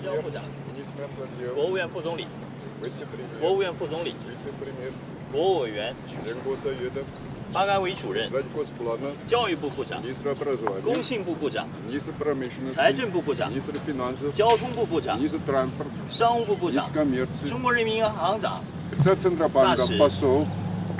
交部长、 ministra Vladimir 国务院副总理、 Vice-Presidente 国务院副总理、 Vice-Premier 国务委员、 член Госсовета 发改委主任、 Председатель Госплана 教育部部长、 Министр образования 工信部部长、 Министр промышленности 财政部部长、 Министр финансов 交通部部长、 Министр транспорта 商务部部长 Министр、коммерции 中国人民银行长、 Председатель Центробанка Наши. посол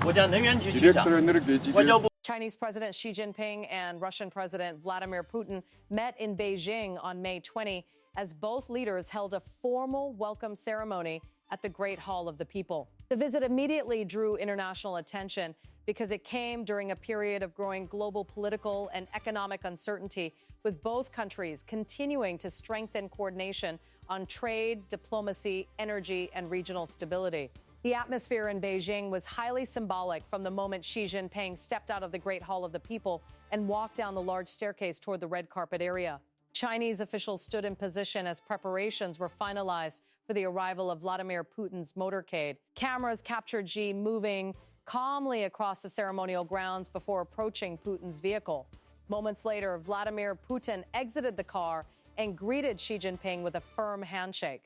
国家能源局局长、 Директор энергетики 外交部。 Chinese President Xi Jinping and Russian President Vladimir Putin met in Beijing on May 20 as both leaders held a formal welcome ceremony at the Great Hall of the People. The visit immediately drew international attention because it came during a period of growing global political and economic uncertainty, with both countries continuing to strengthen coordination on trade, diplomacy, energy, and regional stability. The atmosphere in Beijing was highly symbolic from the moment Xi Jinping stepped out of the Great Hall of the People and walked down the large staircase toward the red carpet area. Chinese officials stood in position as preparations were finalized for the arrival of Vladimir Putin's motorcade. Cameras captured Xi moving calmly across the ceremonial grounds before approaching Putin's vehicle. Moments later, Vladimir Putin exited the car and greeted Xi Jinping with a firm handshake.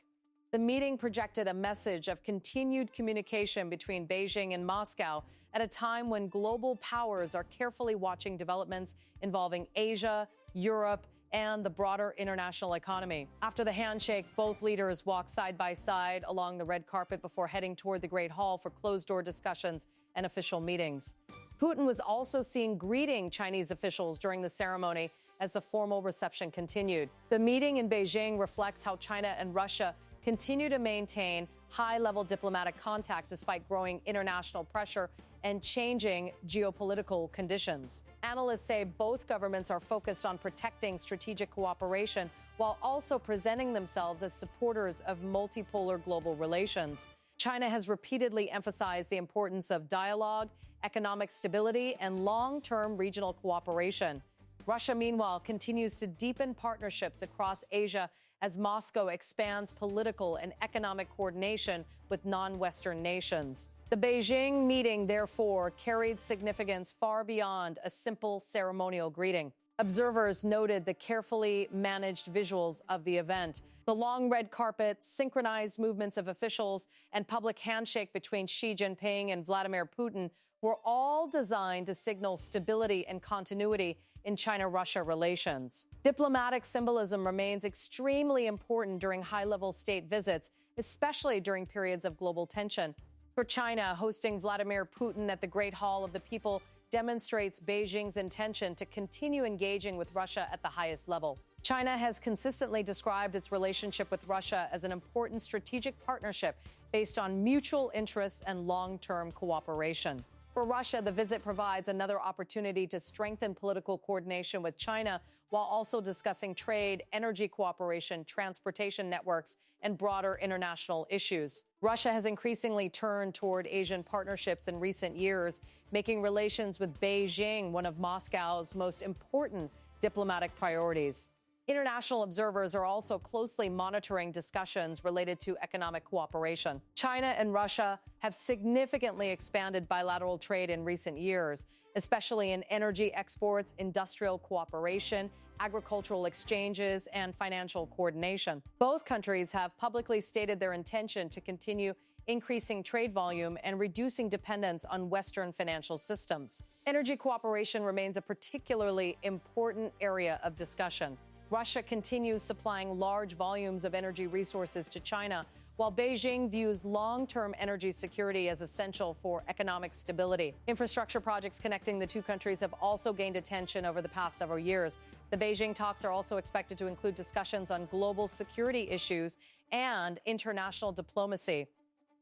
The meeting projected a message of continued communication between Beijing and Moscow at a time when global powers are carefully watching developments involving Asia, Europe, and the broader international economy. After the handshake, both leaders walked side by side along the red carpet before heading toward the Great Hall for closed-door discussions and official meetings. Putin was also seen greeting Chinese officials during the ceremony as the formal reception continued. The meeting in Beijing reflects how China and Russia continue to maintain high-level diplomatic contact despite growing international pressure and changing geopolitical conditions. Analysts say both governments are focused on protecting strategic cooperation while also presenting themselves as supporters of multipolar global relations. China has repeatedly emphasized the importance of dialogue, economic stability, and long-term regional cooperation. Russia, meanwhile, continues to deepen partnerships across Asia as Moscow expands political and economic coordination with non-Western nations. The Beijing meeting, therefore, carried significance far beyond a simple ceremonial greeting. Observers noted the carefully managed visuals of the event. The long red carpet, synchronized movements of officials, and public handshake between Xi Jinping and Vladimir Putin were all designed to signal stability and continuity in China-Russia relations. Diplomatic symbolism remains extremely important during high-level state visits, especially during periods of global tension. For China, hosting Vladimir Putin at the Great Hall of the People demonstrates Beijing's intention to continue engaging with Russia at the highest level. China has consistently described its relationship with Russia as an important strategic partnership based on mutual interests and long-term cooperation. For Russia, the visit provides another opportunity to strengthen political coordination with China while also discussing trade, energy cooperation, transportation networks, and broader international issues. Russia has increasingly turned toward Asian partnerships in recent years, making relations with Beijing one of Moscow's most important diplomatic priorities. International observers are also closely monitoring discussions related to economic cooperation. China and Russia have significantly expanded bilateral trade in recent years, especially in energy exports, industrial cooperation, agricultural exchanges, and financial coordination. Both countries have publicly stated their intention to continue increasing trade volume and reducing dependence on Western financial systems. Energy cooperation remains a particularly important area of discussion. Russia continues supplying large volumes of energy resources to China, while Beijing views long-term energy security as essential for economic stability. Infrastructure projects connecting the two countries have also gained attention over the past several years. The Beijing talks are also expected to include discussions on global security issues and international diplomacy.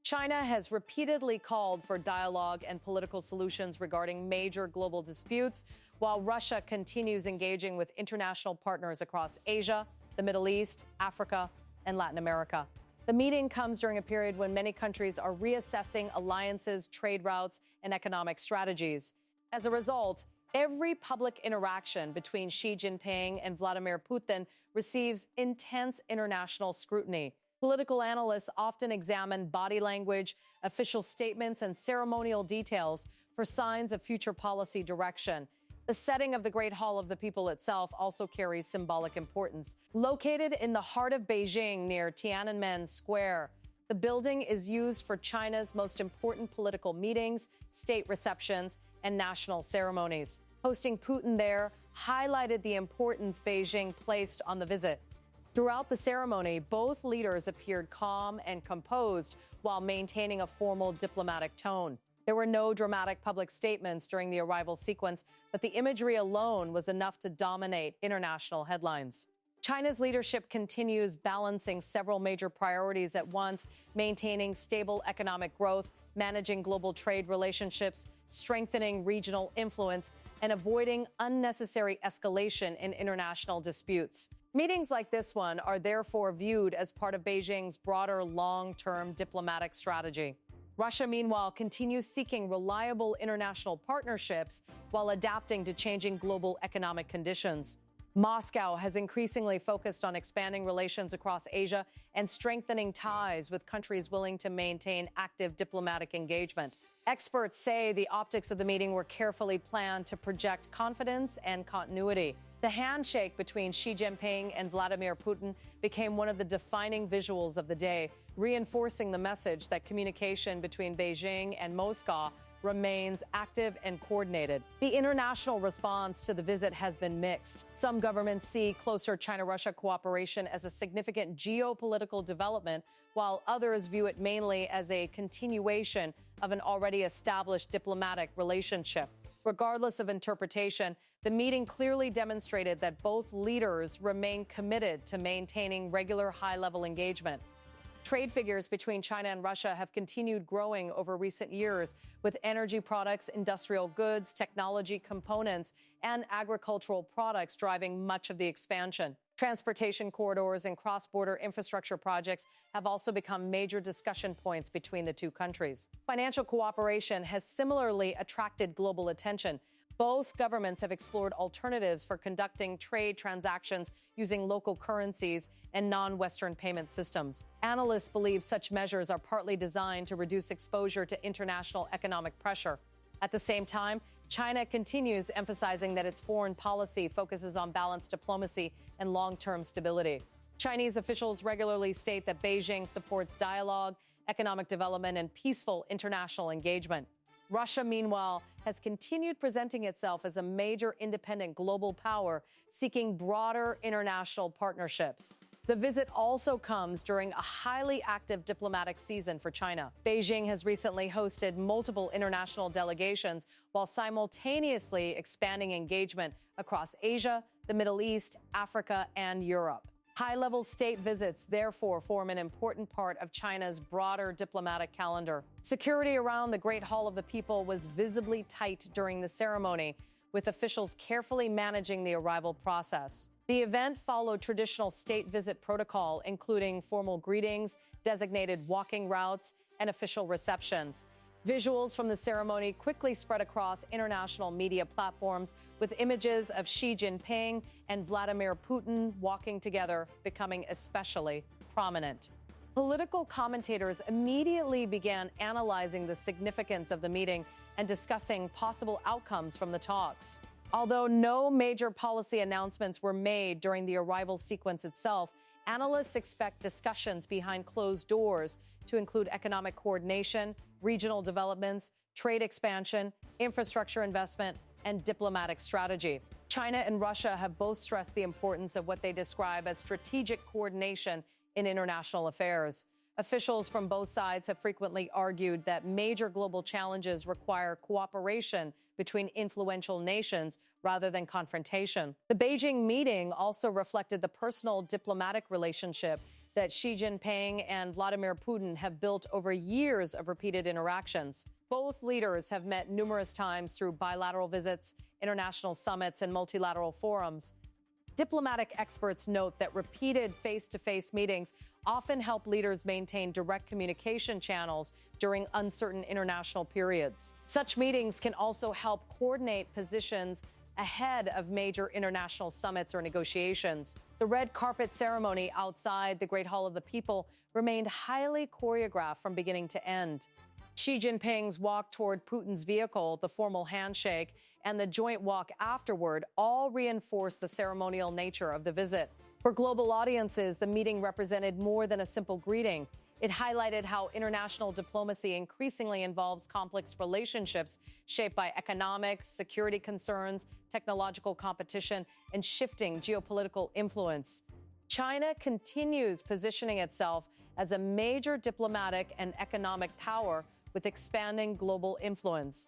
China has repeatedly called for dialogue and political solutions regarding major global disputes, while Russia continues engaging with international partners across Asia, the Middle East, Africa, and Latin America. The meeting comes during a period when many countries are reassessing alliances, trade routes, and economic strategies. As a result, every public interaction between Xi Jinping and Vladimir Putin receives intense international scrutiny. Political analysts often examine body language, official statements, and ceremonial details for signs of future policy direction. The setting of the Great Hall of the People itself also carries symbolic importance. Located in the heart of Beijing near Tiananmen Square, the building is used for China's most important political meetings, state receptions, and national ceremonies. Hosting Putin there highlighted the importance Beijing placed on the visit. Throughout the ceremony, both leaders appeared calm and composed while maintaining a formal diplomatic tone. There were no dramatic public statements during the arrival sequence, but the imagery alone was enough to dominate international headlines. China's leadership continues balancing several major priorities at once, maintaining stable economic growth, managing global trade relationships, strengthening regional influence, and avoiding unnecessary escalation in international disputes. Meetings like this one are therefore viewed as part of Beijing's broader long-term diplomatic strategy. Russia, meanwhile, continues seeking reliable international partnerships while adapting to changing global economic conditions. Moscow has increasingly focused on expanding relations across Asia and strengthening ties with countries willing to maintain active diplomatic engagement. Experts say the optics of the meeting were carefully planned to project confidence and continuity. The handshake between Xi Jinping and Vladimir Putin became one of the defining visuals of the day, reinforcing the message that communication between Beijing and Moscow remains active and coordinated. The international response to the visit has been mixed. Some governments see closer China-Russia cooperation as a significant geopolitical development, while others view it mainly as a continuation of an already established diplomatic relationship. Regardless of interpretation, the meeting clearly demonstrated that both leaders remain committed to maintaining regular high-level engagement. Trade figures between China and Russia have continued growing over recent years, with energy products, industrial goods, technology components, and agricultural products driving much of the expansion. Transportation corridors and cross-border infrastructure projects have also become major discussion points between the two countries. Financial cooperation has similarly attracted global attention. Both governments have explored alternatives for conducting trade transactions using local currencies and non-Western payment systems. Analysts believe such measures are partly designed to reduce exposure to international economic pressure. At the same time, China continues emphasizing that its foreign policy focuses on balanced diplomacy and long-term stability. Chinese officials regularly state that Beijing supports dialogue, economic development, and peaceful international engagement. Russia, meanwhile, has continued presenting itself as a major independent global power, seeking broader international partnerships. The visit also comes during a highly active diplomatic season for China. Beijing has recently hosted multiple international delegations while simultaneously expanding engagement across Asia, the Middle East, Africa, and Europe. High-level state visits, therefore, form an important part of China's broader diplomatic calendar. Security around the Great Hall of the People was visibly tight during the ceremony, with officials carefully managing the arrival process. The event followed traditional state visit protocol, including formal greetings, designated walking routes, and official receptions. Visuals from the ceremony quickly spread across international media platforms, with images of Xi Jinping and Vladimir Putin walking together becoming especially prominent. Political commentators immediately began analyzing the significance of the meeting and discussing possible outcomes from the talks. Although no major policy announcements were made during the arrival sequence itself, analysts expect discussions behind closed doors to include economic coordination, regional developments, trade expansion, infrastructure investment, and diplomatic strategy. China and Russia have both stressed the importance of what they describe as strategic coordination in international affairs. Officials from both sides have frequently argued that major global challenges require cooperation between influential nations rather than confrontation. The Beijing meeting also reflected the personal diplomatic relationship that Xi Jinping and Vladimir Putin have built over years of repeated interactions. Both leaders have met numerous times through bilateral visits, international summits, and multilateral forums. Diplomatic experts note that repeated face-to-face meetings often help leaders maintain direct communication channels during uncertain international periods. Such meetings can also help coordinate positions ahead of major international summits or negotiations. The red carpet ceremony outside the Great Hall of the People remained highly choreographed from beginning to end. Xi Jinping's walk toward Putin's vehicle, the formal handshake, and the joint walk afterward all reinforce the ceremonial nature of the visit. For global audiences, the meeting represented more than a simple greeting. It highlighted how international diplomacy increasingly involves complex relationships shaped by economics, security concerns, technological competition, and shifting geopolitical influence. China continues positioning itself as a major diplomatic and economic power with expanding global influence.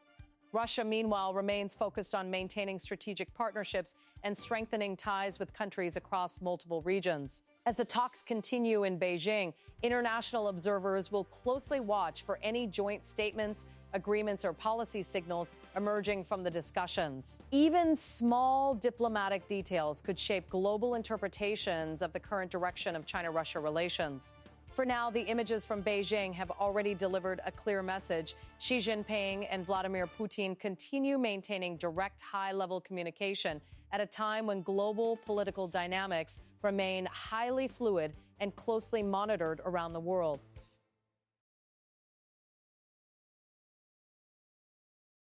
Russia, meanwhile, remains focused on maintaining strategic partnerships and strengthening ties with countries across multiple regions. As the talks continue in Beijing, international observers will closely watch for any joint statements, agreements, or policy signals emerging from the discussions. Even small diplomatic details could shape global interpretations of the current direction of China-Russia relations. For now, the images from Beijing have already delivered a clear message. Xi Jinping and Vladimir Putin continue maintaining direct high-level communication at a time when global political dynamics remain highly fluid and closely monitored around the world.